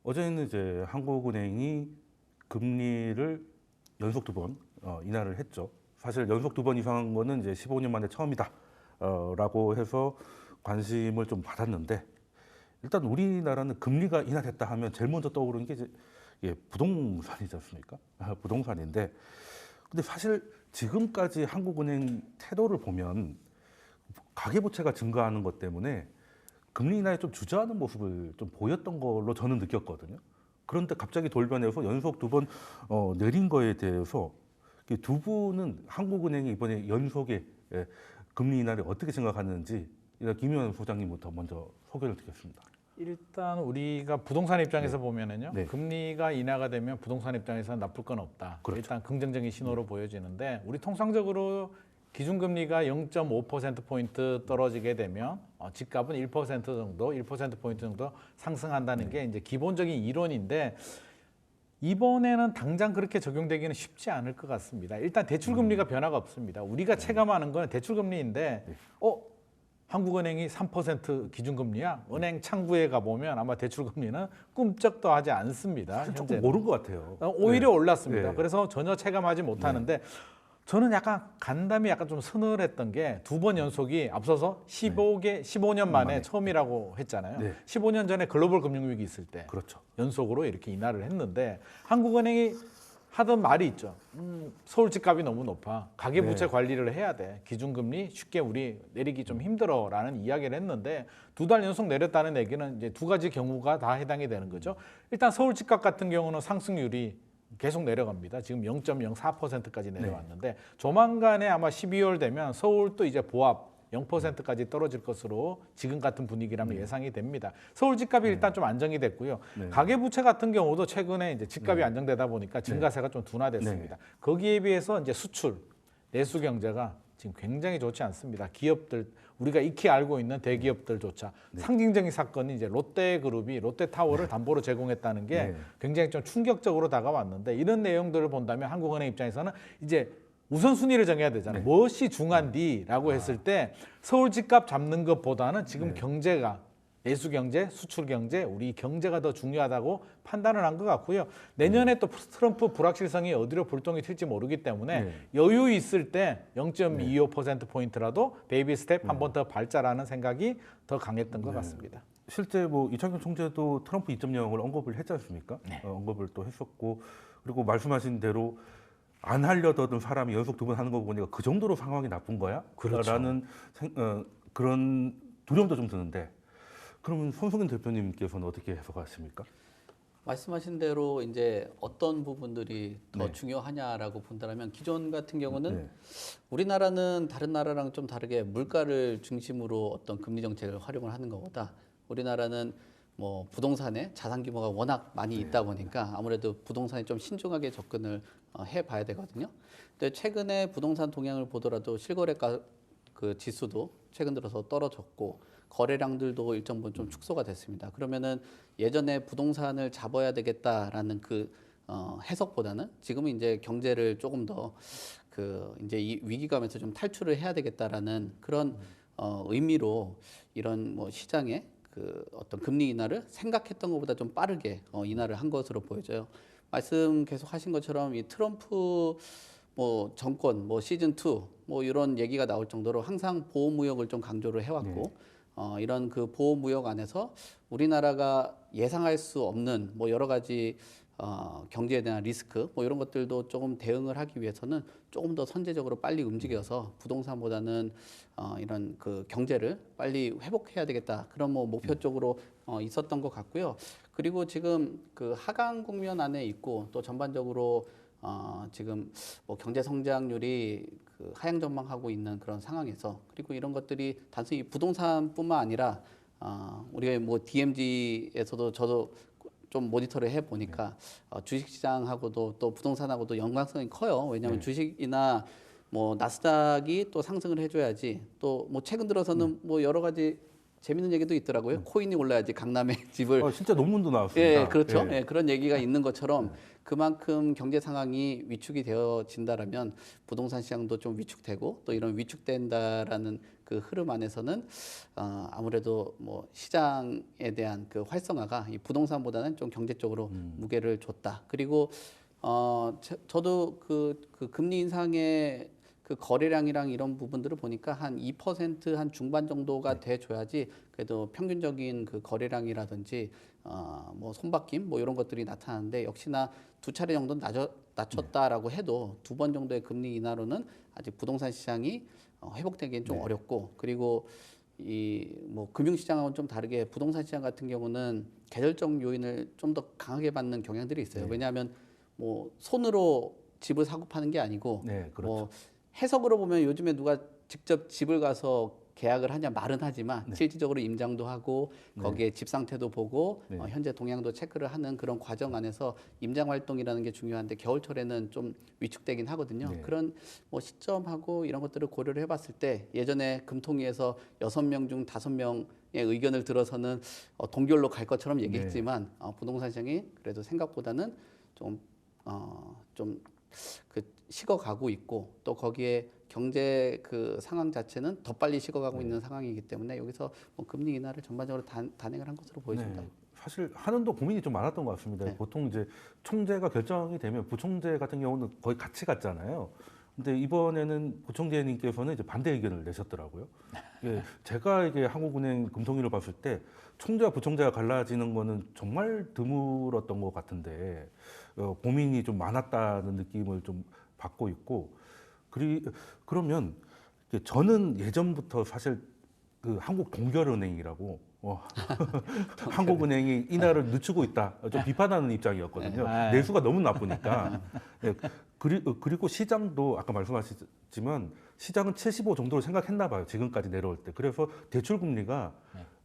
어제는 이제 한국은행이 금리를 연속 두 번 인하를 했죠. 사실 연속 두 번 이상한 거는 이제 15년 만에 처음이다 라고 해서 관심을 좀 받았는데, 일단 우리나라는 금리가 인하됐다 하면 제일 먼저 떠오르는 게 이제 부동산이지 않습니까? 부동산인데, 근데 사실 지금까지 한국은행 태도를 보면 가계부채가 증가하는 것 때문에 금리 인하에 좀 주저하는 모습을 좀 보였던 걸로 저는 느꼈거든요. 그런데 갑자기 돌변해서 연속 두 번 내린 거에 대해서 두 분은 한국은행이 이번에 연속의 금리 인하를 어떻게 생각하는지 김현 소장님부터 먼저 소개를 드리겠습니다. 일단 우리가 부동산 입장에서 보면은요, 네. 금리가 인하가 되면 부동산 입장에서 나쁠 건 없다. 그렇죠. 일단 긍정적인 신호로 보여지는데, 우리 통상적으로 기준금리가 0.5%포인트 떨어지게 되면 집값은 1% 정도, 1%포인트 정도 상승한다는 게 이제 기본적인 이론인데, 이번에는 당장 그렇게 적용되기는 쉽지 않을 것 같습니다. 일단 대출금리가 변화가 없습니다. 우리가 체감하는 건 대출금리인데, 한국은행이 3% 기준금리야. 은행 창구에 가보면 아마 대출금리는 꿈쩍도 하지 않습니다. 조금 현재는. 모른 것 같아요. 오히려 올랐습니다. 네. 그래서 전혀 체감하지 못하는데, 저는 약간 간담이 약간 좀 서늘했던 게 두 번 연속이 앞서서 15년 만에 처음이라고 했잖아요. 네. 15년 전에 글로벌 금융위기 있을 때 그렇죠. 연속으로 이렇게 인하를 했는데, 한국은행이 하던 말이 있죠. 서울 집값이 너무 높아. 가계부채 관리를 해야 돼. 기준금리 쉽게 우리 내리기 좀 힘들어라는 이야기를 했는데, 두 달 연속 내렸다는 얘기는 이제 두 가지 경우가 다 해당이 되는 거죠. 일단 서울 집값 같은 경우는 상승률이 계속 내려갑니다. 지금 0.04%까지 내려왔는데, 조만간에 아마 12월 되면 서울도 이제 보합 0%까지 떨어질 것으로 지금 같은 분위기라면 예상이 됩니다. 서울 집값이 일단 좀 안정이 됐고요. 가계부채 같은 경우도 최근에 이제 집값이 안정되다 보니까 증가세가 좀 둔화됐습니다. 거기에 비해서 이제 수출, 내수 경제가 지금 굉장히 좋지 않습니다. 기업들, 우리가 익히 알고 있는 대기업들조차 상징적인 사건이 이제 롯데그룹이 롯데타워를 담보로 제공했다는 게 굉장히 좀 충격적으로 다가왔는데, 이런 내용들을 본다면 한국은행 입장에서는 이제 우선순위를 정해야 되잖아요. 무엇이 중요한디라고 했을 때 서울 집값 잡는 것보다는 지금 경제가, 내수 경제, 수출 경제, 우리 경제가 더 중요하다고 판단을 한 것 같고요. 내년에 또 트럼프 불확실성이 어디로 불똥이 튈지 모르기 때문에 여유 있을 때 0.25%포인트라도 베이비 스텝 한 번 더 밟자라는 생각이 더 강했던 것 같습니다. 실제 뭐 이창용 총재도 트럼프 2.0을 언급을 했지 않습니까? 언급을 또 했었고, 그리고 말씀하신 대로 안 하려던 사람이 연속 두 번 하는 거 보니까 그 정도로 상황이 나쁜 거야? 그렇죠. 라는 그런 두려움도 좀 드는데, 그러면 손석현 대표님께서는 어떻게 해석하십니까? 말씀하신 대로 이제 어떤 부분들이 더 중요하냐라고 본다면, 기존 같은 경우는 우리나라는 다른 나라랑 좀 다르게 물가를 중심으로 어떤 금리 정책을 활용을 하는 것보다, 우리나라는 뭐 부동산에 자산 규모가 워낙 많이 있다 보니까 아무래도 부동산에 좀 신중하게 접근을 해봐야 되거든요. 근데 최근에 부동산 동향을 보더라도 실거래가 그 지수도 최근 들어서 떨어졌고, 거래량들도 일정 부분 좀 축소가 됐습니다. 그러면은 예전에 부동산을 잡아야 되겠다라는 그 해석보다는 지금은 이제 경제를 조금 더 그 이제 이 위기감에서 좀 탈출을 해야 되겠다라는 그런 의미로 이런 뭐 시장에 그 어떤 금리 인하를 생각했던 것보다 좀 빠르게 인하를 한 것으로 보여져요. 말씀 계속 하신 것처럼 이 트럼프 뭐 정권, 뭐 시즌 2 뭐 이런 얘기가 나올 정도로 항상 보호 무역을 좀 강조를 해왔고, 이런 그 보호 무역 안에서 우리나라가 예상할 수 없는 뭐 여러 가지 경제에 대한 리스크 뭐 이런 것들도 조금 대응을 하기 위해서는 조금 더 선제적으로 빨리 움직여서 부동산보다는 이런 그 경제를 빨리 회복해야 되겠다, 그런 뭐 목표 쪽으로 있었던 것 같고요. 그리고 지금 그 하강 국면 안에 있고, 또 전반적으로 지금 뭐 경제 성장률이 그 하향 전망하고 있는 그런 상황에서, 그리고 이런 것들이 단순히 부동산뿐만 아니라 우리가 뭐 DMZ에서도 저도 좀 모니터를 해 보니까 주식시장하고도 또 부동산하고도 연관성이 커요. 왜냐하면 주식이나 뭐 나스닥이 또 상승을 해줘야지, 또 뭐 최근 들어서는 뭐 여러 가지 재밌는 얘기도 있더라고요. 코인이 올라야지 강남에 집을 진짜 논문도 나왔습니다. 예, 그렇죠. 예. 예, 그런 얘기가 있는 것처럼 그만큼 경제 상황이 위축이 되어진다라면 부동산 시장도 좀 위축되고 또 이런 위축된다라는 그 흐름 안에서는 아무래도 뭐 시장에 대한 그 활성화가 이 부동산보다는 좀 경제 쪽으로 무게를 줬다. 그리고 저도 그 금리 인상의 그 거래량이랑 이런 부분들을 보니까 한 2% 중반 정도가 돼줘야지 그래도 평균적인 그 거래량이라든지 뭐 손바뀜 뭐 이런 것들이 나타나는데 역시나 두 차례 정도 낮췄다라고 해도 두 번 정도의 금리 인하로는 아직 부동산 시장이 회복되기는 좀 어렵고 그리고 이 뭐 금융 시장하고는 좀 다르게 부동산 시장 같은 경우는 계절적 요인을 좀 더 강하게 받는 경향들이 있어요. 왜냐하면 뭐 손으로 집을 사고 파는 게 아니고 네, 그렇죠. 뭐 해석으로 보면 요즘에 누가 직접 집을 가서 계약을 하냐 말은 하지만 실질적으로 임장도 하고 거기에 집 상태도 보고 현재 동향도 체크를 하는 그런 과정 안에서 임장 활동이라는 게 중요한데 겨울철에는 좀 위축되긴 하거든요. 그런 뭐 시점하고 이런 것들을 고려를 해봤을 때 예전에 금통위에서 6명 중 5명의 의견을 들어서는 동결로 갈 것처럼 얘기했지만 부동산 시장이 그래도 생각보다는 좀 그 식어가고 있고 또 거기에 경제 그 상황 자체는 더 빨리 식어가고 있는 상황이기 때문에 여기서 뭐 금리 인하를 전반적으로 단행을 한 것으로 보여집니다. 사실 한은도 고민이 좀 많았던 것 같습니다. 보통 이제 총재가 결정이 되면 부총재 같은 경우는 거의 같이 갔잖아요. 근데 이번에는 부총재님께서는 이제 반대 의견을 내셨더라고요. 예, 제가 이게 한국은행 금통위를 봤을 때 총재와 부총재가 갈라지는 거는 정말 드물었던 것 같은데 고민이 좀 많았다는 느낌을 좀 받고 있고 그러면 저는 예전부터 사실 그 한국 동결은행이라고 한국은행이 인하를 늦추고 있다 좀 비판하는 입장이었거든요. 내수가 너무 나쁘니까. 예, 그리고 시장도 아까 말씀하셨지만 시장은 75 정도로 생각했나 봐요. 지금까지 내려올 때. 그래서 대출 금리가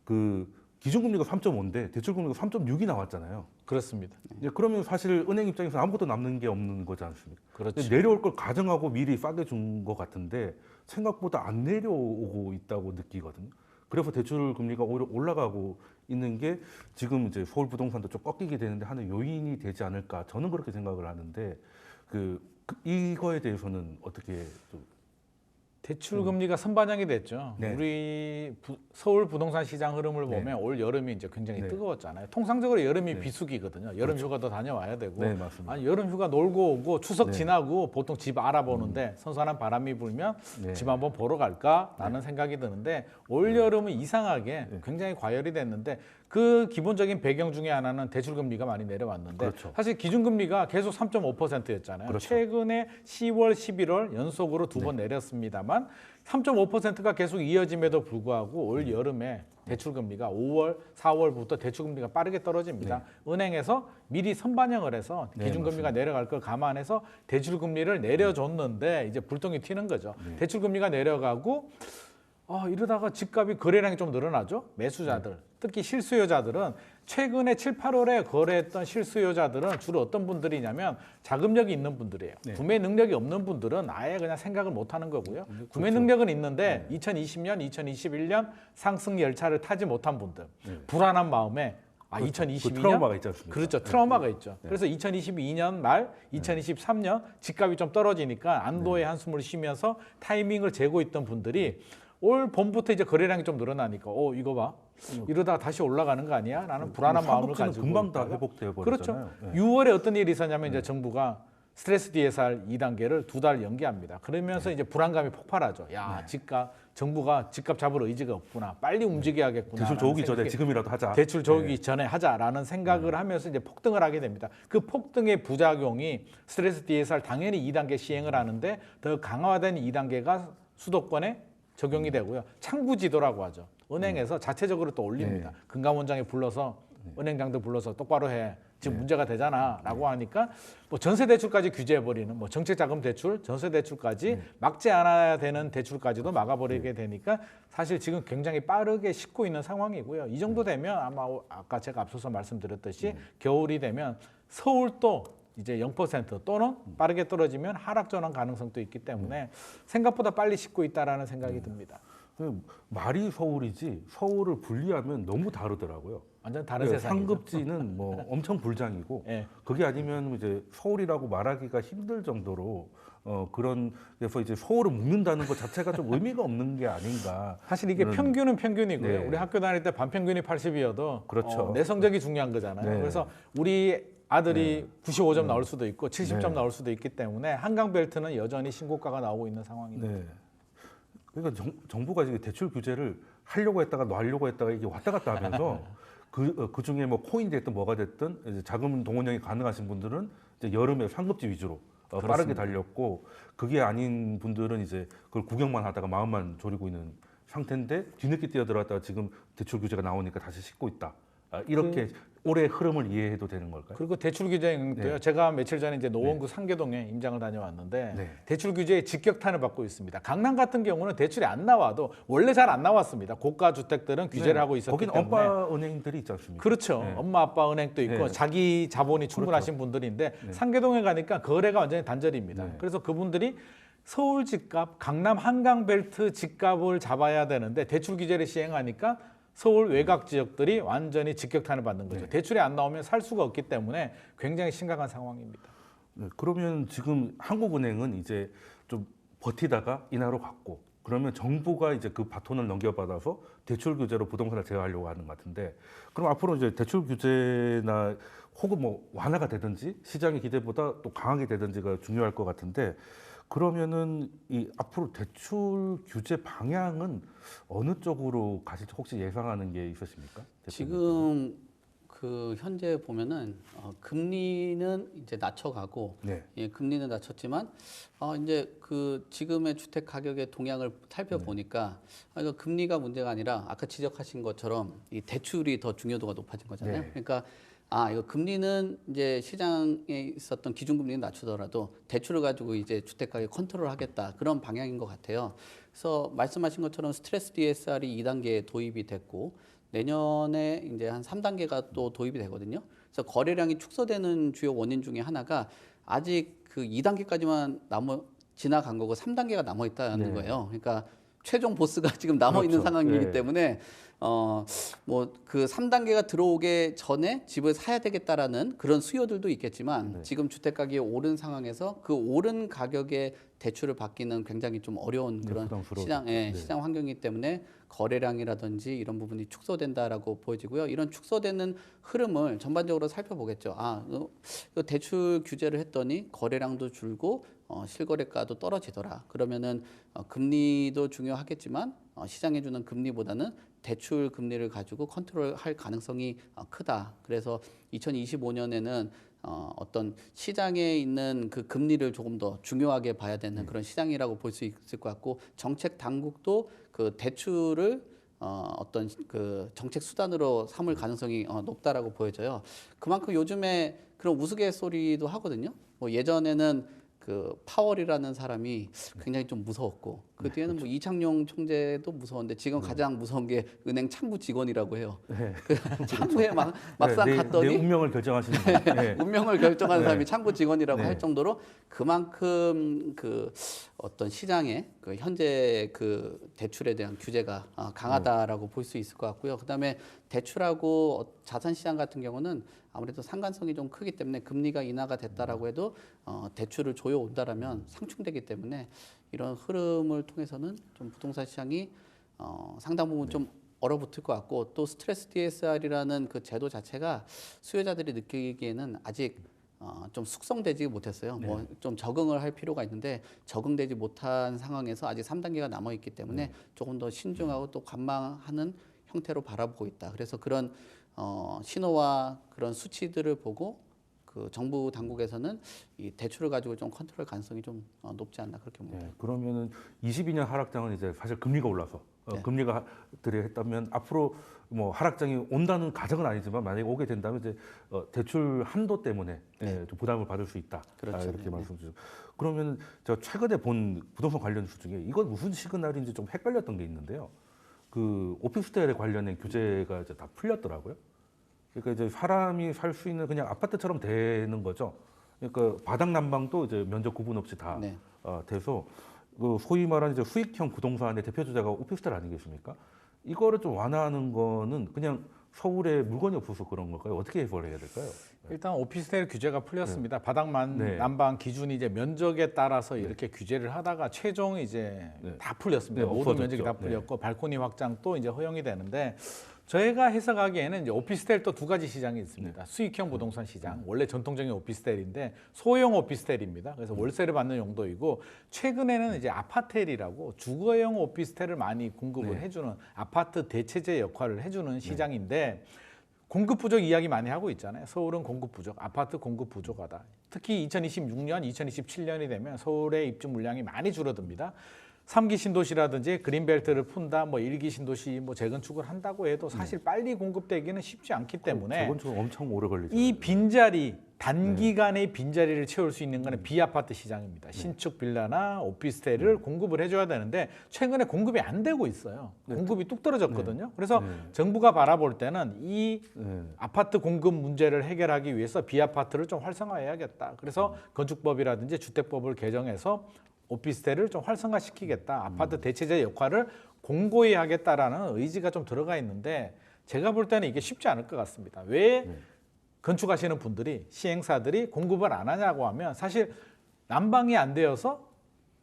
그 기준금리가 3.5인데 대출금리가 3.6이 나왔잖아요. 그렇습니다. 그러면 사실 은행 입장에서 아무것도 남는 게 없는 거지 않습니까? 그렇죠. 내려올 걸 가정하고 미리 싸게 준 것 같은데 생각보다 안 내려오고 있다고 느끼거든요. 그래서 대출 금리가 오히려 올라가고 있는 게 지금 이제 서울 부동산도 좀 꺾이게 되는데 하는 요인이 되지 않을까 저는 그렇게 생각을 하는데 이거에 대해서는 어떻게 좀 대출 금리가 선반영이 됐죠. 네. 우리 서울 부동산 시장 흐름을 보면 올 여름이 이제 굉장히 뜨거웠잖아요. 통상적으로 여름이 비수기거든요. 여름 휴가도 다녀와야 되고. 네, 맞습니다. 아니, 여름 휴가 놀고 오고 추석 지나고 보통 집 알아보는데 선선한 바람이 불면 집 한번 보러 갈까라는 생각이 드는데 올 여름은 이상하게 굉장히 과열이 됐는데 그 기본적인 배경 중에 하나는 대출 금리가 많이 내려왔는데 사실 기준 금리가 계속 3.5%였잖아요. 최근에 10월, 11월 연속으로 두 번 내렸습니다만 3.5%가 계속 이어짐에도 불구하고 올 여름에 대출 금리가 5월, 4월부터 대출 금리가 빠르게 떨어집니다. 은행에서 미리 선반영을 해서 기준 금리가 내려갈 걸 감안해서 대출 금리를 내려줬는데 이제 불똥이 튀는 거죠. 대출 금리가 내려가고 이러다가 집값이 거래량이 좀 늘어나죠. 매수자들, 특히 실수요자들은 최근에 7, 8월에 거래했던 실수요자들은 주로 어떤 분들이냐면 자금력이 있는 분들이에요. 구매 능력이 없는 분들은 아예 그냥 생각을 못 하는 거고요. 구매 능력은 있는데 2020년, 2021년 상승 열차를 타지 못한 분들, 불안한 마음에 2022년 트라우마가 있지 않습니까? 그렇죠. 트라우마가 있죠. 그래서 2022년 말, 2023년 집값이 좀 떨어지니까 안도의 한숨을 쉬면서 타이밍을 재고 있던 분들이 올 봄부터 이제 거래량이 좀 늘어나니까 이거 봐. 이러다가 다시 올라가는 거 아니야? 라는 불안한 마음을 가지고 금방 다 회복되어 버렸잖아요. 그렇죠. 6월에 어떤 일이 있었냐면 이제 정부가 스트레스 DSR 2단계를 2달 연기합니다. 그러면서 이제 불안감이 폭발하죠. 야, 정부가 집값 잡을 의지가 없구나. 빨리 움직여야겠구나. 대출 조기 전에 지금이라도 하자. 대출 조기 전에 하자라는 생각을 하면서 이제 폭등을 하게 됩니다. 그 폭등의 부작용이 스트레스 DSR 당연히 2단계 시행을 하는데 더 강화된 2단계가 수도권에 적용이 되고요. 창구지도라고 하죠. 은행에서 자체적으로 또 올립니다. 금감원장이 불러서 은행장도 불러서 똑바로 해. 지금 문제가 되잖아라고 하니까 뭐 전세대출까지 규제해버리는 뭐 정책자금 대출, 전세대출까지 막지 않아야 되는 대출까지도 막아버리게 되니까 사실 지금 굉장히 빠르게 식고 있는 상황이고요. 이 정도 되면 아마 아까 제가 앞서서 말씀드렸듯이 겨울이 되면 서울도 이제 0% 또는 빠르게 떨어지면 하락 전환 가능성도 있기 때문에 생각보다 빨리 식고 있다라는 생각이 듭니다. 말이 서울이지 서울을 분리하면 너무 다르더라고요. 완전 다른 네, 세상이죠. 상급지는 뭐 엄청 불장이고 예. 그게 아니면 이제 서울이라고 말하기가 힘들 정도로 그런 그래서 이제 서울을 묶는다는 것 자체가 좀 의미가 없는 게 아닌가. 사실 이게 평균은 평균이고요. 네. 우리 학교 다닐 때 반평균이 80이어도 그렇죠. 내 성적이 중요한 거잖아요. 네. 그래서 우리 아들이 95점 나올 수도 있고 70점 네. 나올 수도 있기 때문에 한강 벨트는 여전히 신고가가 나오고 있는 상황입니다. 네. 그러니까 정부가 이제 대출 규제를 하려고 했다가 놔려고 했다가 이게 왔다 갔다 하면서 그 중에 뭐 코인이 됐든 뭐가 됐든 이제 자금 동원형이 가능하신 분들은 이제 여름에 상급지 위주로 빠르게 달렸고 그게 아닌 분들은 이제 그걸 구경만 하다가 마음만 졸이고 있는 상태인데 뒤늦게 뛰어들어왔다가 지금 대출 규제가 나오니까 다시 씻고 있다. 이렇게 올해 흐름을 이해해도 되는 걸까요? 그리고 대출 규제도요. 네. 제가 며칠 전에 이제 노원구 상계동에 임장을 다녀왔는데 네. 대출 규제에 직격탄을 받고 있습니다. 강남 같은 경우는 대출이 안 나와도 원래 잘 안 나왔습니다. 고가 주택들은 규제를 네. 하고 있었기 거긴 때문에. 엄빠 은행들이 있지 않습니까? 그렇죠. 네. 엄마 아빠 은행도 있고 네. 자기 자본이 충분하신 분들인데 상계동에 가니까 거래가 완전히 단절입니다. 네. 그래서 그분들이 서울 집값, 강남 한강벨트 집값을 잡아야 되는데 대출 규제를 시행하니까 서울 외곽 지역들이 완전히 직격탄을 받는 거죠. 네. 대출이 안 나오면 살 수가 없기 때문에 굉장히 심각한 상황입니다. 네, 그러면 지금 한국은행은 이제 좀 버티다가 인하로 갔고 그러면 정부가 이제 그 바톤을 넘겨받아서 대출 규제로 부동산을 제어하려고 하는 것 같은데 그럼 앞으로 이제 대출 규제나 혹은 뭐 완화가 되든지 시장의 기대보다 또 강하게 되든지가 중요할 것 같은데 그러면은 이 앞으로 대출 규제 방향은 어느 쪽으로 가실지 혹시 예상하는 게 있으십니까? 지금 그 현재 보면은 금리는 이제 낮춰가고 네. 예, 금리는 낮췄지만 이제 그 지금의 주택 가격의 동향을 살펴보니까 이거 금리가 문제가 아니라 아까 지적하신 것처럼 이 대출이 더 중요도가 높아진 거잖아요. 네. 그러니까 이거 금리는 이제 시장에 있었던 기준금리는 낮추더라도 대출을 가지고 이제 주택 가격 컨트롤하겠다 그런 방향인 것 같아요. 그래서 말씀하신 것처럼 스트레스 DSR이 2단계에 도입이 됐고 내년에 이제 한 3단계가 또 도입이 되거든요. 그래서 거래량이 축소되는 주요 원인 중에 하나가 아직 그 2단계까지만 지나간 거고 3단계가 남아 있다는 네. 거예요. 그러니까 최종 보스가 지금 남아 있는 그렇죠. 상황이기 네. 때문에 뭐 그 3단계가 들어오기 전에 집을 사야 되겠다라는 그런 수요들도 있겠지만 네. 지금 주택 가격이 오른 상황에서 그 오른 가격에 대출을 받기는 굉장히 좀 어려운 네, 그런 부담스러워서. 시장 환경이기 때문에 거래량이라든지 이런 부분이 축소된다라고 보여지고요. 이런 축소되는 흐름을 전반적으로 살펴보겠죠. 이거 대출 규제를 했더니 거래량도 줄고 실거래가도 떨어지더라. 그러면은 금리도 중요하겠지만 시장에 주는 금리보다는 대출 금리를 가지고 컨트롤할 가능성이 크다. 그래서 2025년에는 어떤 시장에 있는 그 금리를 조금 더 중요하게 봐야 되는 그런 시장이라고 볼 수 있을 것 같고 정책 당국도 그 대출을 어떤 그 정책 수단으로 삼을 가능성이 높다라고 보여져요. 그만큼 요즘에 그런 우스갯소리도 하거든요. 뭐 예전에는 그 파월이라는 사람이 굉장히 좀 무서웠고 그 뒤에는 뭐 이창용 총재도 무서운데 지금 가장 무서운 게 은행 창구 직원이라고 해요. 네. 그 창구에 막상 내 갔더니 운명을 결정하시는 분. 네. 운명을 결정하는 네. 사람이 창구 직원이라고 네. 할 정도로 그만큼 그 어떤 시장의 그 현재 그 대출에 대한 규제가 강하다라고 볼 수 있을 것 같고요. 그다음에 대출하고 자산 시장 같은 경우는 아무래도 상관성이 좀 크기 때문에 금리가 인하가 됐다라고 해도 대출을 조여 온다라면 상충되기 때문에 이런 흐름을 통해서는 좀 부동산 시장이 상당 부분 좀 얼어붙을 것 같고 또 스트레스 DSR이라는 그 제도 자체가 수요자들이 느끼기에는 아직 좀 숙성되지 못했어요. 뭐 좀 적응을 할 필요가 있는데 적응되지 못한 상황에서 아직 3단계가 남아 있기 때문에 조금 더 신중하고 또 관망하는 형태로 바라보고 있다. 그래서 그런 신호와 그런 수치들을 보고 그 정부 당국에서는 이 대출을 가지고 좀 컨트롤 가능성이 좀 높지 않나 그렇게 봅니다. 네, 그러면은 22년 하락장은 이제 사실 금리가 올라서 금리가 들이했다면 앞으로 뭐 하락장이 온다는 가정은 아니지만 만약에 오게 된다면 이제 대출 한도 때문에 좀 부담을 받을 수 있다. 그렇죠. 이렇게 말씀 주죠. 그러면 제가 최근에 본 부동산 관련 뉴스 중에 이건 무슨 시그널인지 좀 헷갈렸던 게 있는데요. 그 오피스텔에 관련된 규제가 이제 다 풀렸더라고요. 그러니까 이제 사람이 살 수 있는 그냥 아파트처럼 되는 거죠. 그러니까 바닥 난방도 이제 면적 구분 없이 다 네. 돼서 그 소위 말하는 이제 수익형 부동산의 대표 주자가 오피스텔 아니겠습니까? 이거를 좀 완화하는 거는 그냥 서울에 물건이 없어서 그런 걸까요? 어떻게 해석을 해야 될까요? 일단 오피스텔 규제가 풀렸습니다. 바닥만 네. 난방 기준이 이제 면적에 따라서 이렇게 규제를 하다가 최종 이제 다 풀렸습니다. 네, 모든 없어졌죠. 면적이 다 풀렸고 발코니 확장도 이제 허용이 되는데 저희가 해석하기에는 이제 오피스텔 또 두 가지 시장이 있습니다. 수익형 부동산 시장, 원래 전통적인 오피스텔인데 소형 오피스텔입니다. 그래서 월세를 받는 용도이고 최근에는 이제 아파텔이라고 주거용 오피스텔을 많이 공급을 해주는 아파트 대체제 역할을 해주는 시장인데 공급 부족 이야기 많이 하고 있잖아요. 서울은 공급 부족, 아파트 공급 부족하다. 특히 2026년, 2027년이 되면 서울의 입주 물량이 많이 줄어듭니다. 3기 신도시라든지 그린벨트를 푼다, 뭐 1기 신도시 뭐 재건축을 한다고 해도 사실 빨리 공급되기는 쉽지 않기 때문에 재건축 엄청 오래 걸리죠. 이 빈자리 단기간에 빈자리를 채울 수 있는 거는 비아파트 시장입니다. 신축 빌라나 오피스텔을 공급을 해줘야 되는데 최근에 공급이 안 되고 있어요. 공급이 뚝 떨어졌거든요. 그래서 정부가 바라볼 때는 이 아파트 공급 문제를 해결하기 위해서 비아파트를 좀 활성화해야겠다. 그래서 건축법이라든지 주택법을 개정해서 오피스텔을 좀 활성화시키겠다. 아파트 대체제 역할을 공고히 하겠다라는 의지가 좀 들어가 있는데 제가 볼 때는 이게 쉽지 않을 것 같습니다. 왜 건축하시는 분들이 시행사들이 공급을 안 하냐고 하면 사실 난방이 안 되어서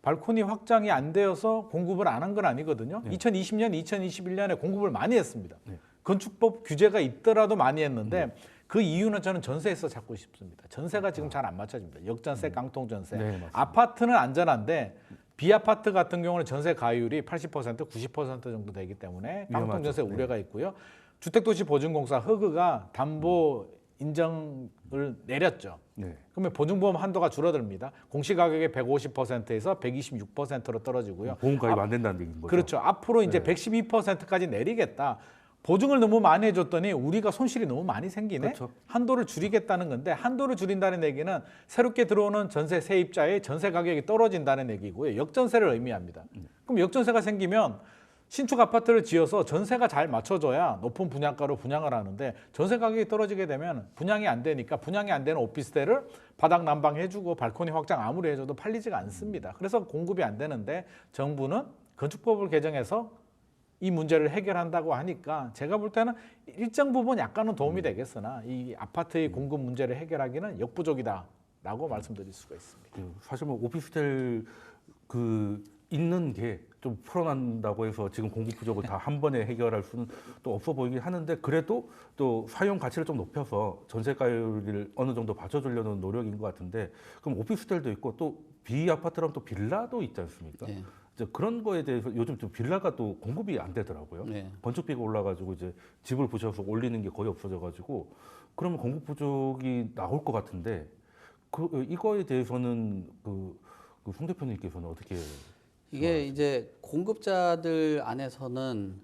발코니 확장이 안 되어서 공급을 안 한 건 아니거든요. 2020년, 2021년에 공급을 많이 했습니다. 건축법 규제가 있더라도 많이 했는데 그 이유는 저는 전세에서 찾고 싶습니다. 전세가 지금 잘 안 맞춰집니다. 역전세, 깡통전세. 네, 맞습니다. 아파트는 안전한데 비아파트 같은 경우는 전세 가율이 80%, 90% 정도 되기 때문에 깡통전세 위험하죠. 우려가 있고요. 주택도시보증공사 허그가 담보 인정을 내렸죠. 네. 그러면 보증보험 한도가 줄어듭니다. 공시가격의 150%에서 126%로 떨어지고요. 보험 가입 안 된다는 얘기인 거죠. 그렇죠. 앞으로 이제 112%까지 내리겠다. 보증을 너무 많이 해줬더니 우리가 손실이 너무 많이 생기네. 그렇죠. 한도를 줄이겠다는 건데 한도를 줄인다는 얘기는 새롭게 들어오는 전세 세입자의 전세 가격이 떨어진다는 얘기고요. 역전세를 의미합니다. 그럼 역전세가 생기면 신축 아파트를 지어서 전세가 잘 맞춰져야 높은 분양가로 분양을 하는데 전세 가격이 떨어지게 되면 분양이 안 되니까 분양이 안 되는 오피스텔을 바닥 난방 해주고 발코니 확장 아무리 해줘도 팔리지가 않습니다. 그래서 공급이 안 되는데 정부는 건축법을 개정해서 이 문제를 해결한다고 하니까 제가 볼 때는 일정 부분 약간은 도움이 되겠으나 이 아파트의 공급 문제를 해결하기는 역부족이다라고 말씀드릴 수가 있습니다. 사실 뭐 오피스텔 그 있는 게 좀 풀어난다고 해서 지금 공급 부족을 다 한 번에 해결할 수는 또 없어 보이긴 하는데 그래도 또 사용 가치를 좀 높여서 전세가율을 어느 정도 받쳐주려는 노력인 것 같은데 그럼 오피스텔도 있고 또 비아파트랑 또 빌라도 있지 않습니까? 네. 이제 그런 거에 대해서 요즘 좀 빌라가 또 공급이 안 되더라고요. 네. 건축비가 올라가지고 이제 집을 부셔서 올리는 게 거의 없어져가지고 그러면 공급 부족이 나올 것 같은데 이거에 대해서는 송 대표님께서는 어떻게 이게 이제 공급자들 안에서는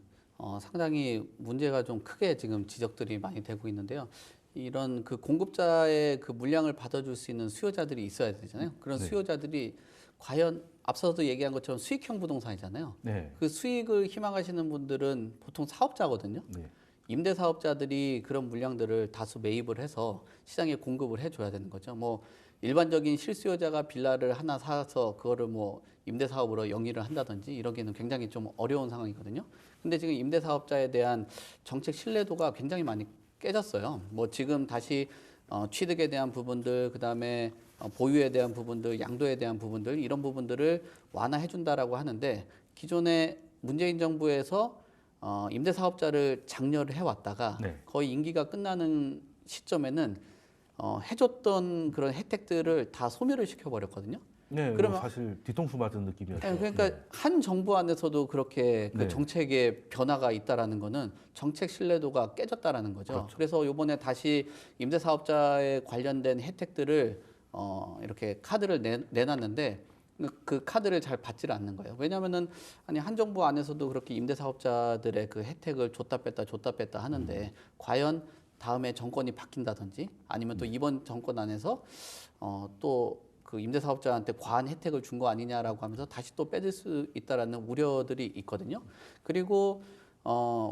상당히 문제가 좀 크게 지금 지적들이 많이 되고 있는데요. 이런 그 공급자의 그 물량을 받아줄 수 있는 수요자들이 있어야 되잖아요. 그런 수요자들이 과연 앞서도 얘기한 것처럼 수익형 부동산이잖아요. 네. 그 수익을 희망하시는 분들은 보통 사업자거든요. 네. 임대 사업자들이 그런 물량들을 다수 매입을 해서 시장에 공급을 해줘야 되는 거죠. 뭐 일반적인 실수요자가 빌라를 하나 사서 그거를 뭐 임대 사업으로 영위를 한다든지 이러기는 굉장히 좀 어려운 상황이거든요. 근데 지금 임대 사업자에 대한 정책 신뢰도가 굉장히 많이 깨졌어요. 뭐 지금 다시 취득에 대한 부분들, 그다음에 보유에 대한 부분들, 양도에 대한 부분들 이런 부분들을 완화해 준다라고 하는데 기존에 문재인 정부에서 임대 사업자를 장려를 해왔다가 거의 임기가 끝나는 시점에는 해줬던 그런 혜택들을 다 소멸을 시켜버렸거든요. 네, 그러면 사실 뒤통수 맞은 느낌이었죠. 그러니까 한 정부 안에서도 그렇게 그 정책의 변화가 있다라는 거는 정책 신뢰도가 깨졌다라는 거죠. 그렇죠. 그래서 이번에 다시 임대 사업자에 관련된 혜택들을 이렇게 카드를 내놨는데 그 카드를 잘 받지를 않는 거예요. 왜냐하면은 아니 한 정부 안에서도 그렇게 임대 사업자들의 그 혜택을 줬다 뺐다 하는데 과연 다음에 정권이 바뀐다든지 아니면 또 이번 정권 안에서 또 그 임대 사업자한테 과한 혜택을 준 거 아니냐라고 하면서 다시 또 빼들 수 있다라는 우려들이 있거든요. 그리고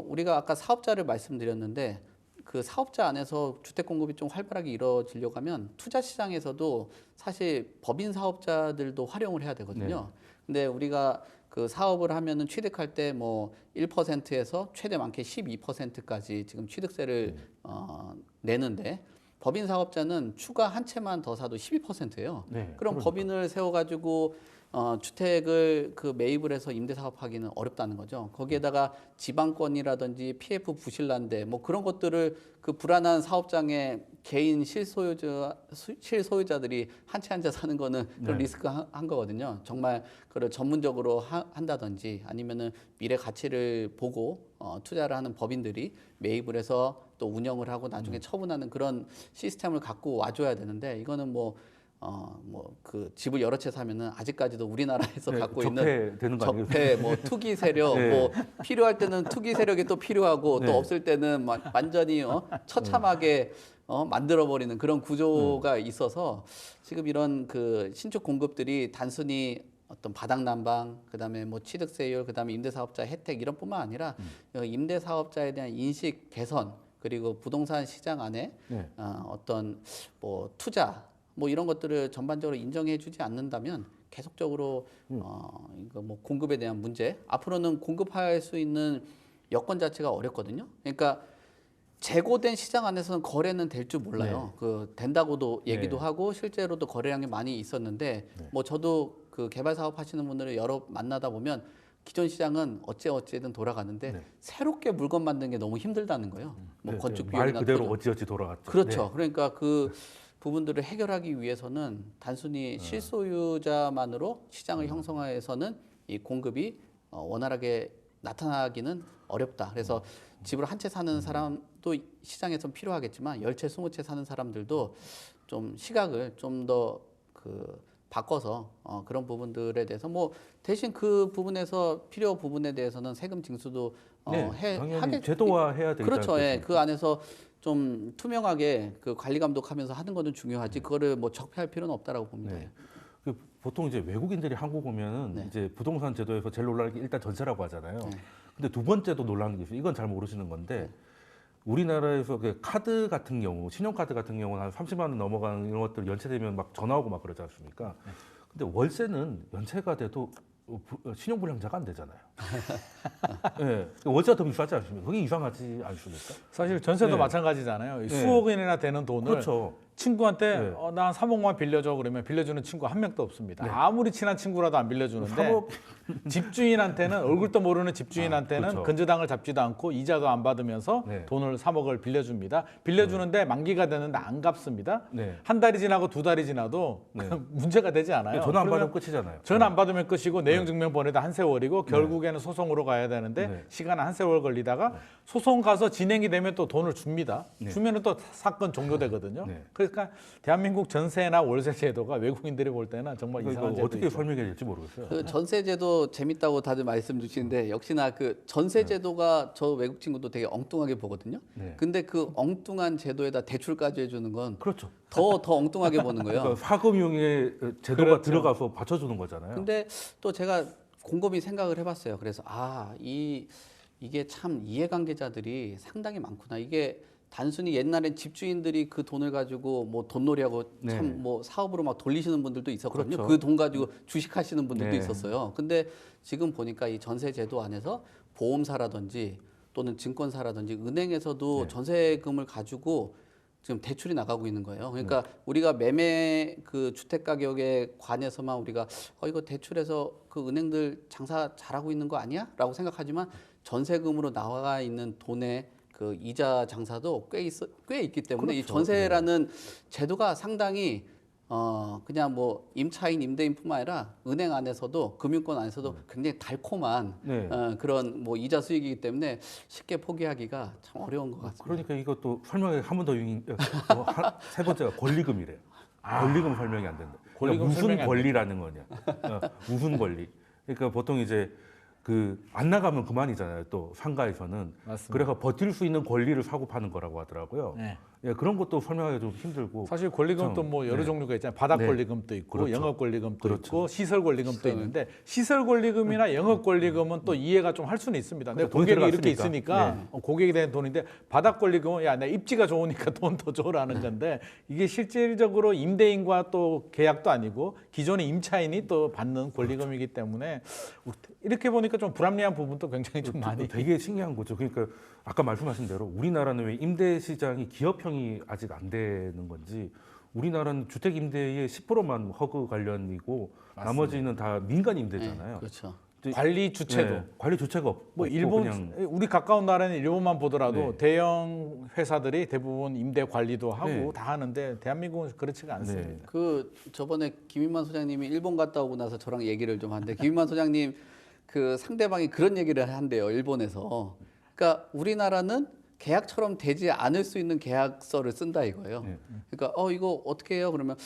우리가 아까 사업자를 말씀드렸는데 그 사업자 안에서 주택 공급이 좀 활발하게 이루어지려고 하면 투자 시장에서도 사실 법인 사업자들도 활용을 해야 되거든요. 근데 우리가 그 사업을 하면은 취득할 때 뭐 1%에서 최대 많게 12%까지 지금 취득세를 내는데 법인 사업자는 추가 한 채만 더 사도 12%예요. 네, 그럼 그러니까. 법인을 세워가지고 주택을 그 매입을 해서 임대 사업하기는 어렵다는 거죠. 거기에다가 지방권이라든지 PF 부실난데 뭐 그런 것들을 그 불안한 사업장의 개인 실소유자들이 한 채 한 채 사는 거는 그런 네. 리스크 한 거거든요. 정말 그걸 전문적으로 한다든지 아니면은 미래 가치를 보고 투자를 하는 법인들이 매입을 해서 또 운영을 하고 나중에 처분하는 그런 시스템을 갖고 와줘야 되는데 이거는 뭐 그 집을 여러 채 사면은 아직까지도 우리나라에서 네, 갖고 있는 적폐되는 거 아니에요? 적폐, 뭐 투기 세력, 네. 뭐 필요할 때는 투기 세력이 또 필요하고 네. 또 없을 때는 완전히 처참하게 만들어 버리는 그런 구조가 있어서 지금 이런 그 신축 공급들이 단순히 어떤 바닥 난방, 그다음에 뭐 취득세율, 그다음에 임대사업자 혜택 이런뿐만 아니라 임대사업자에 대한 인식 개선 그리고 부동산 시장 안에 네. 어떤 뭐 투자 뭐 이런 것들을 전반적으로 인정해주지 않는다면 계속적으로 이거 뭐 공급에 대한 문제 앞으로는 공급할 수 있는 여건 자체가 어렵거든요. 그러니까 재고된 시장 안에서는 거래는 될 줄 몰라요. 그 된다고도 얘기도 네. 하고 실제로도 거래량이 많이 있었는데 뭐 저도 그 개발 사업 하시는 분들을 여러 만나다 보면 기존 시장은 어찌든 돌아가는데 네. 새롭게 물건 만드는 게 너무 힘들다는 거예요. 뭐 네, 건축 네. 말 비용이나 그대로 토지. 어찌어찌 돌아갔죠. 그렇죠. 네. 그러니까 그 부분들을 해결하기 위해서는 단순히 실소유자만으로 시장을 형성해서는 이 공급이 원활하게 나타나기는 어렵다. 그래서 집을 한 채 사는 사람도 시장에선 필요하겠지만 10채, 20채 사는 사람들도 좀 시각을 좀 더 그 바꿔서 그런 부분들에 대해서 뭐 대신 그 부분에서 필요 부분에 대해서는 세금 징수도 네, 당연히 제도화해야 되겠다. 그렇죠. 예. 그 안에서 좀 투명하게 그 관리 감독하면서 하는 것은 중요하지. 그거를 뭐 적폐할 필요는 없다라고 봅니다. 네. 그 보통 이제 외국인들이 한국 오면은 이제 부동산 제도에서 제일 놀라는 게 일단 전세라고 하잖아요. 근데 두 번째도 놀라는 게 있어요. 이건 잘 모르시는 건데 우리나라에서 그 카드 같은 경우, 신용카드 같은 경우는 한 30만 원 넘어가는 이런 것들 연체되면 막 전화 오고 막 그러지 않습니까? 근데 월세는 연체가 돼도 신용불량자가 안 되잖아요. 네. 월세가 더 비싸지 않습니까? 그게 이상하지 않습니까? 사실 전세도 네. 마찬가지잖아요. 네. 수억 원이나 되는 돈을 그렇죠. 친구한테 네. 나 한 3억만 빌려줘 그러면 빌려주는 친구 한 명도 없습니다. 네. 아무리 친한 친구라도 안 빌려주는데 3억 집주인한테는 얼굴도 모르는 집주인한테는 그렇죠. 근저당을 잡지도 않고 이자도 안 받으면서 네. 돈을 3억을 빌려줍니다. 빌려주는데 만기가 되는데 안 갚습니다. 네. 한 달이 지나고 두 달이 지나도 네. 문제가 되지 않아요. 전화 안 그러면 받으면 끝이잖아요. 전화 안 받으면 끝이고 내용 증명 보내다 한 세월이고 결국에는 소송으로 가야 되는데 네. 시간 한 세월 걸리다가 소송 가서 진행이 되면 또 돈을 줍니다. 네. 주면은 또 사건 종료되거든요. 네. 그러니까 대한민국 전세나 월세 제도가 외국인들이 볼 때는 정말 이거 이상한 제도 어떻게 설명해야 될지 모르겠어요. 그 전세제도 재밌다고 다들 말씀 주시는데 역시나 그 전세제도가 저 외국 친구도 되게 엉뚱하게 보거든요. 네. 근데 그 엉뚱한 제도에다 대출까지 해주는 건 그렇죠. 더 엉뚱하게 보는 거예요. 그러니까 화금융에 제도가 그렇죠. 들어가서 받쳐주는 거잖아요. 근데 또 제가 곰곰이 생각을 해봤어요. 그래서 이게 참 이해관계자들이 상당히 많구나. 이게 단순히 옛날엔 집주인들이 그 돈을 가지고 뭐 돈놀이하고 네. 참 뭐 사업으로 막 돌리시는 분들도 있었거든요. 그렇죠. 그 돈 가지고 주식하시는 분들도 네. 있었어요. 근데 지금 보니까 이 전세 제도 안에서 보험사라든지 또는 증권사라든지 은행에서도 네. 전세금을 가지고 지금 대출이 나가고 있는 거예요. 그러니까 우리가 매매 그 주택 가격에 관해서만 우리가 이거 대출해서 그 은행들 장사 잘하고 있는 거 아니야?라고 생각하지만 전세금으로 나와 있는 돈의 그 이자 장사도 꽤 있기 때문에 이 그렇죠. 전세라는 제도가 상당히 그냥 뭐 임차인 임대인뿐만 아니라 은행 안에서도 금융권 안에서도 굉장히 달콤한 네. 그런 뭐 이자 수익이기 때문에 쉽게 포기하기가 참 어려운 것 같습니다. 그러니까 이것도 설명에 한 번 더 세 번째가 권리금이래요. 권리금 설명이 안 된다. 권리금 그러니까 설명이 무슨 안 권리라는 거냐? 무슨 권리? 그러니까 보통 이제 그 안 나가면 그만이잖아요. 또 상가에서는 맞습니다. 그래서 버틸 수 있는 권리를 사고 파는 거라고 하더라고요. 네. 예, 그런 것도 설명하기 좀 힘들고 사실 권리금도 뭐 여러 네. 종류가 있잖아요. 바닥 네. 권리금도 있고 그렇죠. 영업 권리금도 그렇죠. 있고 시설 권리금도 시설. 있는데 시설 권리금이나 영업 권리금은 또 이해가 좀 할 수는 있습니다. 내 그렇죠. 돈이 고객이 이렇게 들어갔으니까. 있으니까 고객에 대한 돈인데 바닥 권리금은 야, 내 입지가 좋으니까 돈 더 줘라는 건데 이게 실질적으로 임대인과 또 계약도 아니고 기존의 임차인이 또 받는 권리금이기 때문에 이렇게 보니까 좀 불합리한 부분도 굉장히 좀 많이 되게 신기한 거죠. 그러니까 아까 말씀하신 대로 우리나라는 왜 임대 시장이 기업형이 아직 안 되는 건지 우리나라는 주택 임대의 10%만 허그 관련이고 나머지는 다 민간 임대잖아요. 네, 그렇죠. 관리 주체도 네, 관리 주체가 없고 뭐 일본 그냥 우리 가까운 나라는 일본만 보더라도 네. 대형 회사들이 대부분 임대 관리도 하고 네. 다 하는데 대한민국은 그렇지가 않습니다. 네. 그 저번에 김인만 소장님이 일본 갔다 오고 나서 저랑 얘기를 좀 한데 김인만 소장님 그 상대방이 그런 얘기를 한대요. 일본에서. 그러니까 우리나라는 계약처럼 되지 않을 수 있는 계약서를 쓴다 이거예요. 네. 그러니까 이거 어떻게 해요? 그러면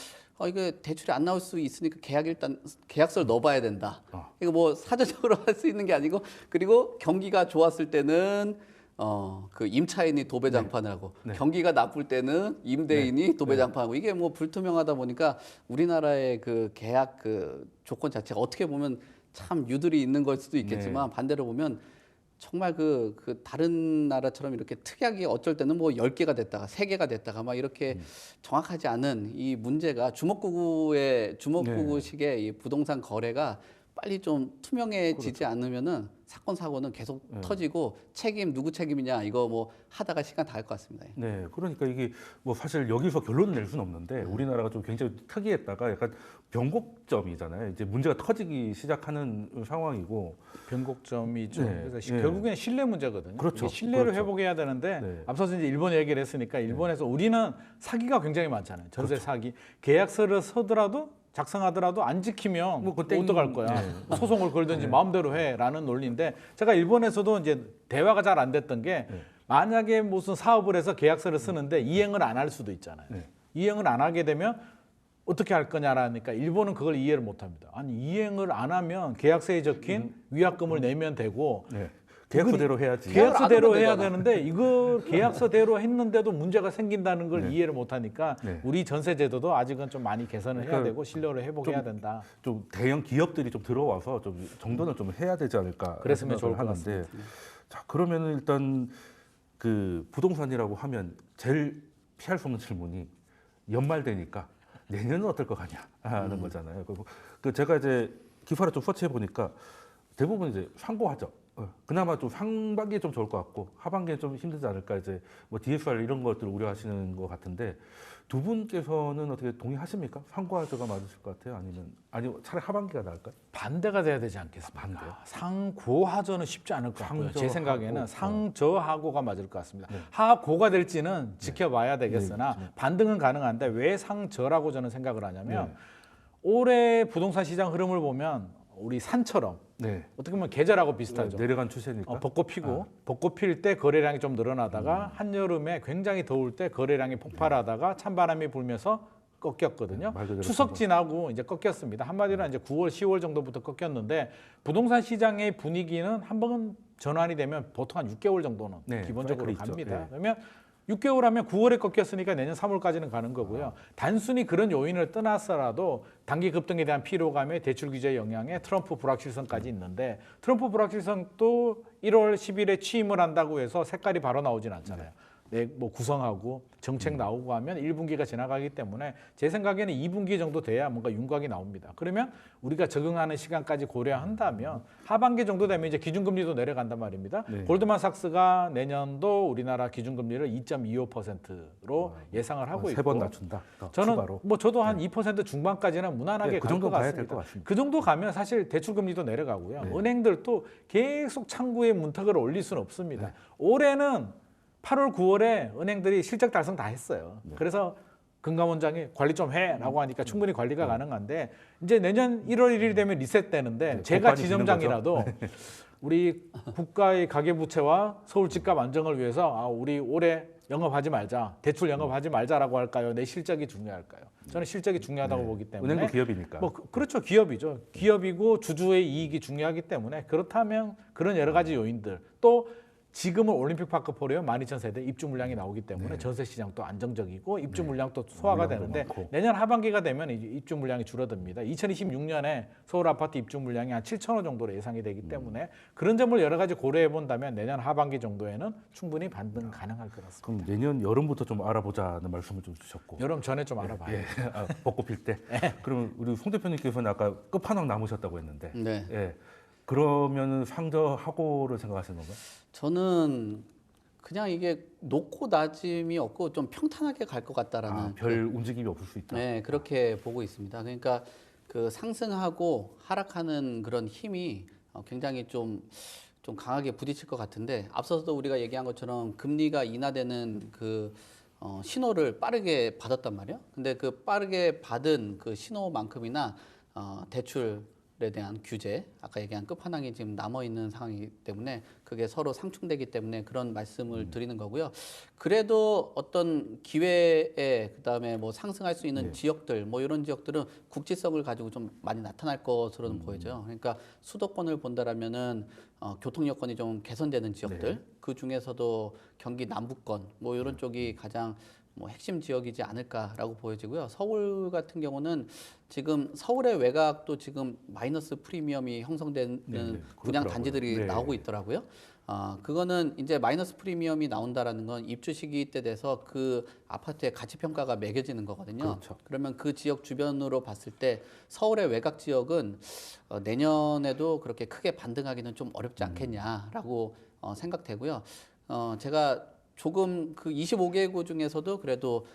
이거 대출이 안 나올 수 있으니까 일단 계약서를 넣어봐야 된다. 이거 뭐 사전적으로 할 수 있는 게 아니고 그리고 경기가 좋았을 때는 그 임차인이 도배장판을 하고 네. 경기가 나쁠 때는 임대인이 도배장판하고 이게 뭐 불투명하다 보니까 우리나라의 그 계약 그 조건 자체가 어떻게 보면 참 유들이 있는 걸 수도 있겠지만 반대로 보면 정말 그 다른 나라처럼 이렇게 특약이 어쩔 때는 뭐 10개가 됐다가 3개가 됐다가 막 이렇게 정확하지 않은 이 문제가 주먹구구식의 이 부동산 거래가 빨리 좀 투명해지지 않으면은 사건 사고는 계속 터지고 누구 책임이냐 이거 뭐 하다가 시간 다 갈 것 같습니다. 네, 그러니까 이게 뭐 사실 여기서 결론을 낼 수는 없는데 우리나라가 좀 굉장히 특이했다가 약간 변곡점이잖아요. 이제 문제가 터지기 시작하는 상황이고 변곡점이죠. 네. 그래서 네. 결국엔 신뢰 문제거든요. 그렇죠. 이게 신뢰를 그렇죠. 회복해야 되는데 네. 앞서서 이제 일본 얘기를 했으니까 일본에서 우리는 사기가 굉장히 많잖아요. 전세 사기. 계약서를 서더라도 작성하더라도 안 지키면 뭐 그때 어떡할 거야. 네. 소송을 걸든지 마음대로 해라는 논리인데 제가 일본에서도 이제 대화가 잘 안 됐던 게 만약에 무슨 사업을 해서 계약서를 쓰는데 이행을 안 할 수도 있잖아요. 네. 이행을 안 하게 되면 어떻게 할 거냐라니까 일본은 그걸 이해를 못 합니다. 아니 이행을 안 하면 계약서에 적힌 위약금을 내면 되고 네. 계약서대로 해야지. 계약서대로 안 해야 하면 되는데 이거 계약서대로 했는데도 문제가 생긴다는 걸 이해를 못 하니까 네. 우리 전세 제도도 아직은 좀 많이 개선을 해야 그러니까 되고 신뢰를 회복해야 된다. 좀 대형 기업들이 좀 들어와서 좀 정도는 좀 해야 되지 않을까 그랬으면 좋을 생각을 것 하는데 자 그러면은 일단 그 부동산이라고 하면 제일 피할 수 없는 질문이 연말 되니까 내년은 어떨 것 같냐 하는 거잖아요. 그 제가 이제 기사를 좀 서치해 보니까 대부분 이제 상고하죠. 그나마 좀 상반기에 좀 좋을 것 같고 하반기에 좀 힘들지 않을까 이제 뭐 DSR 이런 것들 우려하시는 것 같은데 두 분께서는 어떻게 동의하십니까? 상고하저가 맞으실 것 같아요? 아니면 차라리 하반기가 나을까요? 반대가 돼야 되지 않겠습니까? 반대요? 상고하저는 쉽지 않을 것 같고요. 제 상저하고. 생각에는 상저하고가 맞을 것 같습니다. 하고가 될지는 지켜봐야 되겠으나 반등은 가능한데 왜 상저라고 저는 생각을 하냐면 올해 부동산 시장 흐름을 보면 우리 산처럼 네. 어떻게 보면 계절하고 비슷하죠. 내려간 추세니까. 벚꽃 피고 벚꽃 필 때 거래량이 좀 늘어나다가 한여름에 굉장히 더울 때 거래량이 폭발하다가 찬바람이 불면서 꺾였거든요. 말 그대로 추석 지나고 이제 꺾였습니다. 한마디로 이제 9월, 10월 정도부터 꺾였는데 부동산 시장의 분위기는 한 번 전환이 되면 보통 한 6개월 정도는 네, 기본적으로 사이클이 있죠. 갑니다. 네. 그러면 6개월 하면 9월에 꺾였으니까 내년 3월까지는 가는 거고요. 단순히 그런 요인을 떠나서라도 단기 급등에 대한 피로감에 대출 규제 영향에 트럼프 불확실성까지 있는데 트럼프 불확실성도 1월 10일에 취임을 한다고 해서 색깔이 바로 나오진 않잖아요. 뭐 구성하고 정책 나오고 하면 1분기가 지나가기 때문에 제 생각에는 2분기 정도 돼야 뭔가 윤곽이 나옵니다. 그러면 우리가 적응하는 시간까지 고려한다면 하반기 정도 되면 이제 기준금리도 내려간단 말입니다. 네. 골드만삭스가 내년도 우리나라 기준금리를 2.25%로 예상을 하고 있고 3번 낮춘다. 저는 추가로. 뭐 저도 한 2% 중반까지는 무난하게 네, 그 갈 것 정도 가야 같습니다. 될것 같습니다. 그 정도 가면 사실 대출금리도 내려가고요. 네. 은행들도 계속 창구에 문턱을 올릴 수는 없습니다. 올해는 8월, 9월에 은행들이 실적 달성 다 했어요. 그래서 금감원장이 관리 좀 해라고 하니까 충분히 관리가 가능한데 이제 내년 1월 1일이 되면 리셋되는데 제가 법관이 지는 지점장이라도 우리 국가의 가계부채와 서울 집값 안정을 위해서 우리 올해 영업하지 말자, 대출 영업하지 말자라고 할까요? 내 실적이 중요할까요? 저는 실적이 중요하다고 보기 때문에 은행도 기업이니까. 뭐 그렇죠, 기업이죠. 기업이고 주주의 이익이 중요하기 때문에 그렇다면 그런 여러 가지 요인들 또 지금은 올림픽 파크 포레면 12,000세대 입주 물량이 나오기 때문에 전세 시장도 안정적이고 입주 물량도 소화가 물량도 되는데 많고. 내년 하반기가 되면 이제 입주 물량이 줄어듭니다. 2026년에 서울 아파트 입주 물량이 한 7,000호 정도로 예상이 되기 때문에 그런 점을 여러 가지 고려해 본다면 내년 하반기 정도에는 충분히 반등 가능할 것 같습니다. 그럼 내년 여름부터 좀 알아보자는 말씀을 좀 주셨고. 여름 전에 좀 알아봐요. 예. 벚꽃 필 때. 그럼 우리 송 대표님께서는 아까 끝판왕 남으셨다고 했는데. 네. 예. 그러면은 상저하고를 생각하시는 건가요? 저는 그냥 이게 놓고 낮음이 없고 좀 평탄하게 갈 것 같다라는 별 움직임이 없을 수 있다. 네, 그렇게 보고 있습니다. 그러니까 그 상승하고 하락하는 그런 힘이 굉장히 좀 강하게 부딪힐 것 같은데 앞서서도 우리가 얘기한 것처럼 금리가 인하되는 그 신호를 빠르게 받았단 말이에요. 근데 그 빠르게 받은 그 신호만큼이나 대출에 대한 규제, 아까 얘기한 끝판왕이 지금 남아 있는 상황이기 때문에 그게 서로 상충되기 때문에 그런 말씀을 드리는 거고요. 그래도 어떤 기회에 그다음에 뭐 상승할 수 있는 지역들, 뭐 이런 지역들은 국지성을 가지고 좀 많이 나타날 것으로는 보여져요. 그러니까 수도권을 본다라면은 교통 여건이 좀 개선되는 지역들, 그 중에서도 경기 남부권, 뭐 이런 쪽이 가장 뭐 핵심 지역이지 않을까라고 보여지고요. 서울 같은 경우는 지금 서울의 외곽도 지금 마이너스 프리미엄이 형성되는 분양 단지들이 나오고 있더라고요. 그거는 이제 마이너스 프리미엄이 나온다라는 건 입주 시기 때 돼서 그 아파트의 가치 평가가 매겨지는 거거든요. 그렇죠. 그러면 그 지역 주변으로 봤을 때 서울의 외곽 지역은 내년에도 그렇게 크게 반등하기는 좀 어렵지 않겠냐라고 생각되고요. 제가 조금 그 25개구 중에서도 그래도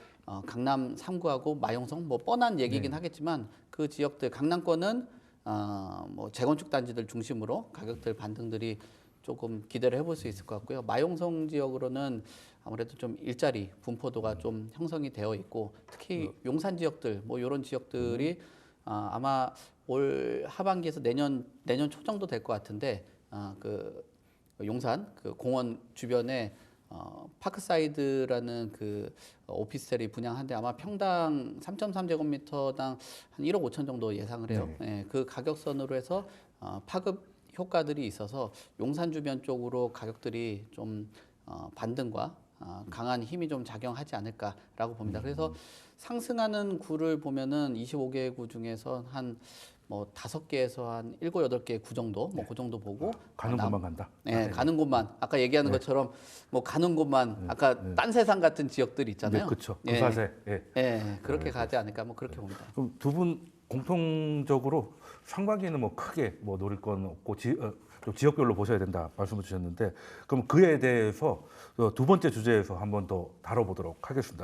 강남 3구하고 마용성 뭐 뻔한 얘기긴 하겠지만 그 지역들 강남권은 뭐 재건축 단지들 중심으로 가격들 반등들이 조금 기대를 해볼 수 있을 것 같고요. 마용성 지역으로는 아무래도 좀 일자리 분포도가 좀 형성이 되어 있고 특히 용산 지역들 뭐 이런 지역들이 아마 올 하반기에서 내년 초 정도 될 것 같은데 그 용산 그 공원 주변에 파크사이드라는 그 오피스텔이 분양한데 아마 평당 3.3제곱미터당 한 1억 5천 정도 예상을 해요. 예, 그 가격선으로 해서 파급 효과들이 있어서 용산 주변 쪽으로 가격들이 좀 반등과 강한 힘이 좀 작용하지 않을까라고 봅니다. 그래서 상승하는 구를 보면은 25개 구 중에서 한 뭐 5개에서 한 7, 8개 구 정도 뭐 그 정도 보고 가는 곳만 간다. 네, 가는 곳만 아까 얘기하는 것처럼 뭐 가는 곳만 아까 딴 세상 같은 지역들 있잖아요. 그렇죠. 예. 사세. 그렇게 가지 않을까 뭐 그렇게 봅니다. 그럼 두 분 공통적으로 상반기에는 뭐 크게 뭐 노릴 건 없고 좀 지역별로 보셔야 된다 말씀을 주셨는데 그럼 그에 대해서 두 번째 주제에서 한번 더 다뤄보도록 하겠습니다.